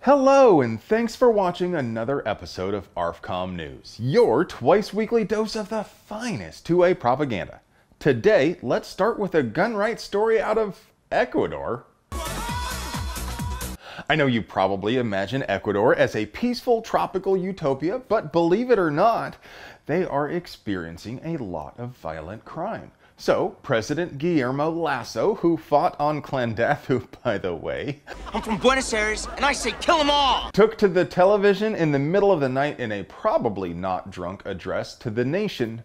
Hello, and thanks for watching another episode of ARFCOM News, your twice-weekly dose of the finest 2A propaganda. Today, let's start with a gun rights story out of Ecuador. I know you probably imagine Ecuador as a peaceful tropical utopia, but believe it or not, they are experiencing a lot of violent crime. So, President Guillermo Lasso, who fought on Clandath, who, by the way, I'm from Buenos Aires, and I say kill them all! took to the television in the middle of the night in a probably not drunk address to the nation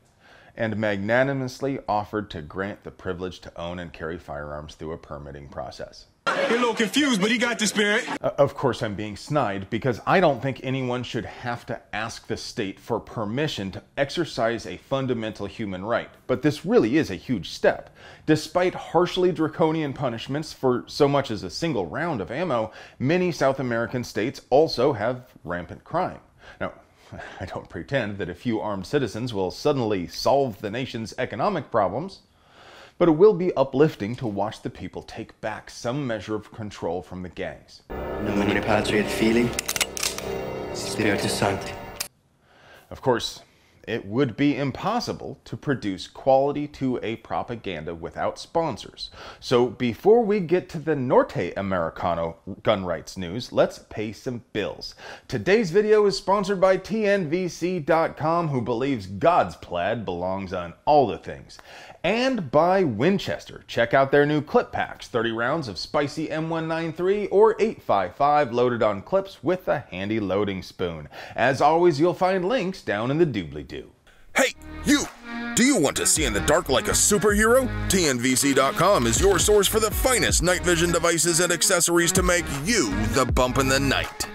and magnanimously offered to grant the privilege to own and carry firearms through a permitting process. He's a little confused, but he got the spirit. Of course, I'm being snide because I don't think anyone should have to ask the state for permission to exercise a fundamental human right. But this really is a huge step. Despite harshly draconian punishments for so much as a single round of ammo, many South American states also have rampant crime. Now, I don't pretend that a few armed citizens will suddenly solve the nation's economic problems, but it will be uplifting to watch the people take back some measure of control from the gangs. Nomine Patri et Filii, Spiritus Sancti. Of course, it would be impossible to produce quality 2A propaganda without sponsors. So before we get to the Norte Americano gun rights news, let's pay some bills. Today's video is sponsored by TNVC.com, who believes God's plaid belongs on all the things. And by Winchester. Check out their new clip packs, 30 rounds of spicy M193 or 855 loaded on clips with a handy loading spoon. As always, you'll find links down in the doobly-doo. Hey, you! Do you want to see in the dark like a superhero? TNVC.com is your source for the finest night vision devices and accessories to make you the bump in the night.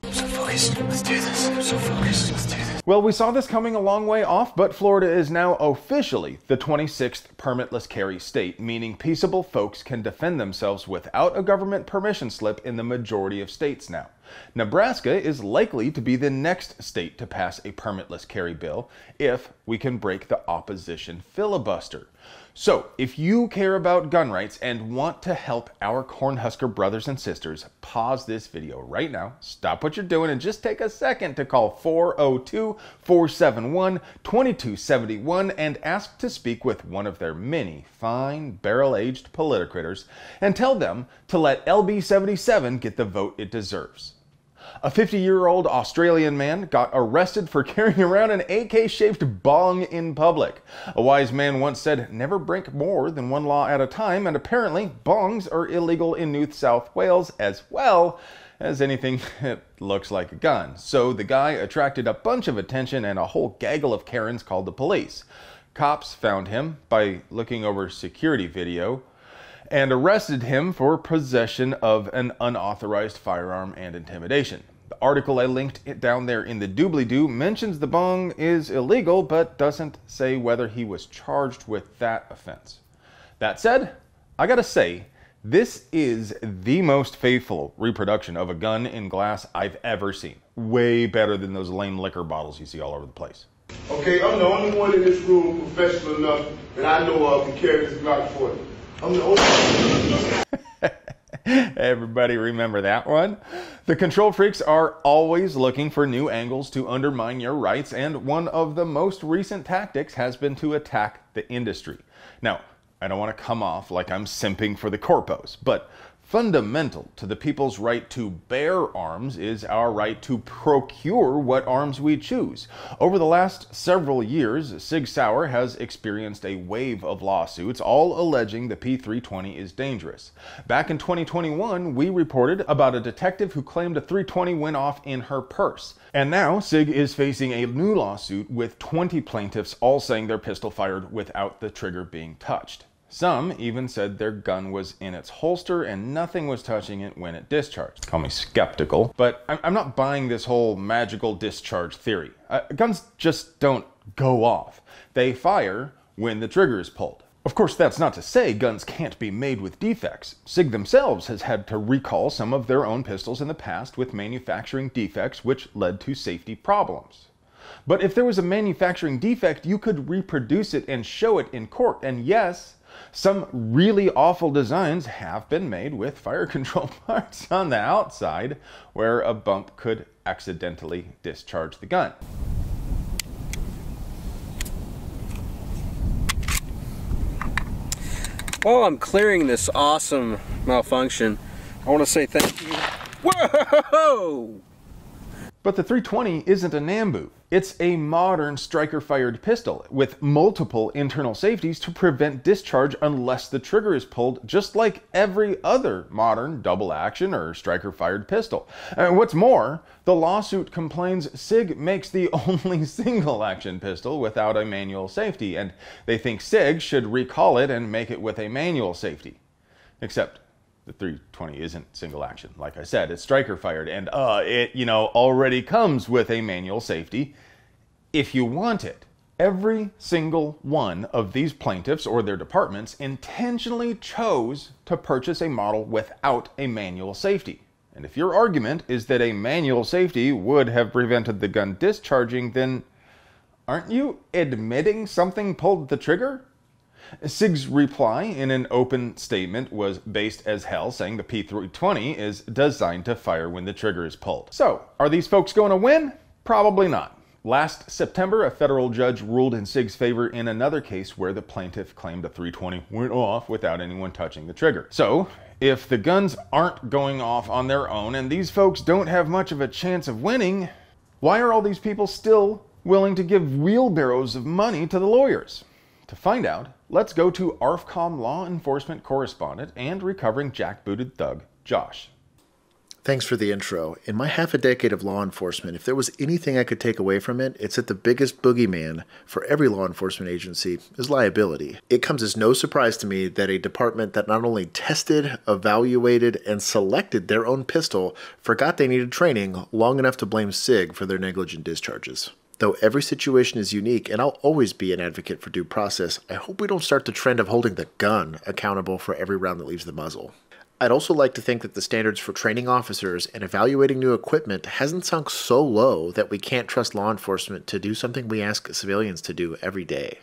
I'm so focused. Let's do this. I'm so focused. Let's do this. Well, we saw this coming a long way off, but Florida is now officially the 26th permitless carry state, meaning peaceable folks can defend themselves without a government permission slip in the majority of states now. Nebraska is likely to be the next state to pass a permitless carry bill if we can break the opposition filibuster. So, if you care about gun rights and want to help our Cornhusker brothers and sisters, pause this video right now, stop what you're doing, and just take a second to call 402-471-2271 and ask to speak with one of their many fine, barrel-aged politicrators and tell them to let LB77 get the vote it deserves. A 50-year-old Australian man got arrested for carrying around an AK-shaped bong in public. A wise man once said, never break more than one law at a time, and apparently bongs are illegal in New South Wales as well as anything that looks like a gun. So the guy attracted a bunch of attention and a whole gaggle of Karens called the police. Cops found him by looking over security video and arrested him for possession of an unauthorized firearm and intimidation. The article I linked down there in the doobly-doo mentions the bong is illegal, but doesn't say whether he was charged with that offense. That said, I gotta say, this is the most faithful reproduction of a gun in glass I've ever seen. Way better than those lame liquor bottles you see all over the place. Okay, I'm the only one in this room professional enough that I know of to carry this Glock 40. I'm the only Everybody remember that one? The control freaks are always looking for new angles to undermine your rights, and one of the most recent tactics has been to attack the industry. Now, I don't want to come off like I'm simping for the corpos, but fundamental to the people's right to bear arms is our right to procure what arms we choose. Over the last several years, SIG Sauer has experienced a wave of lawsuits, all alleging the P320 is dangerous. Back in 2021, we reported about a detective who claimed a 320 went off in her purse. And now, SIG is facing a new lawsuit with 20 plaintiffs all saying their pistol fired without the trigger being touched. Some even said their gun was in its holster and nothing was touching it when it discharged. Call me skeptical, but I'm not buying this whole magical discharge theory. Guns just don't go off. They fire when the trigger is pulled. Of course, that's not to say guns can't be made with defects. SIG themselves has had to recall some of their own pistols in the past with manufacturing defects which led to safety problems. But if there was a manufacturing defect, you could reproduce it and show it in court. And yes, some really awful designs have been made with fire control parts on the outside where a bump could accidentally discharge the gun. While I'm clearing this awesome malfunction, I want to say thank you. Whoa! But the 320 isn't a Nambu. It's a modern striker-fired pistol with multiple internal safeties to prevent discharge unless the trigger is pulled, just like every other modern double-action or striker-fired pistol. And what's more, the lawsuit complains SIG makes the only single-action pistol without a manual safety, and they think SIG should recall it and make it with a manual safety. Except the 320 isn't single action. Like I said, it's striker fired, and it, already comes with a manual safety if you want it. Every single one of these plaintiffs or their departments intentionally chose to purchase a model without a manual safety. And if your argument is that a manual safety would have prevented the gun discharging, then aren't you admitting something pulled the trigger? SIG's reply in an open statement was based as hell, saying the P320 is designed to fire when the trigger is pulled. So, are these folks going to win? Probably not. Last September, a federal judge ruled in SIG's favor in another case where the plaintiff claimed a 320 went off without anyone touching the trigger. So, if the guns aren't going off on their own and these folks don't have much of a chance of winning, why are all these people still willing to give wheelbarrows of money to the lawyers? To find out, let's go to ARFCOM law enforcement correspondent and recovering jackbooted thug, Josh. Thanks for the intro. In my half a decade of law enforcement, if there was anything I could take away from it, it's that the biggest boogeyman for every law enforcement agency is liability. It comes as no surprise to me that a department that not only tested, evaluated, and selected their own pistol forgot they needed training long enough to blame SIG for their negligent discharges. Though every situation is unique, and I'll always be an advocate for due process, I hope we don't start the trend of holding the gun accountable for every round that leaves the muzzle. I'd also like to think that the standards for training officers and evaluating new equipment hasn't sunk so low that we can't trust law enforcement to do something we ask civilians to do every day.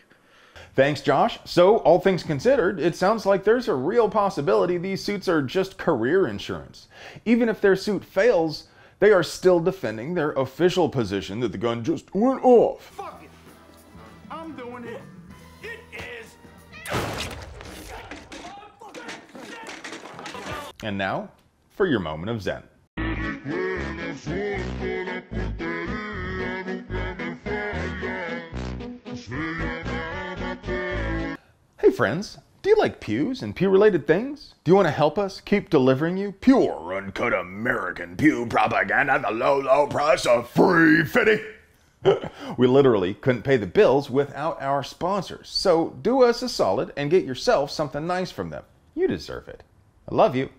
Thanks, Josh. So, all things considered, it sounds like there's a real possibility these suits are just career insurance. Even if their suit fails, they are still defending their official position that the gun just went off. Fuck it. I'm doing it. It is. And now, for your moment of Zen. Hey friends, do you like pews and pew-related things? Do you want to help us keep delivering you pure, uncut American pew propaganda at the low, low price of free fitting? We literally couldn't pay the bills without our sponsors, so do us a solid and get yourself something nice from them. You deserve it. I love you.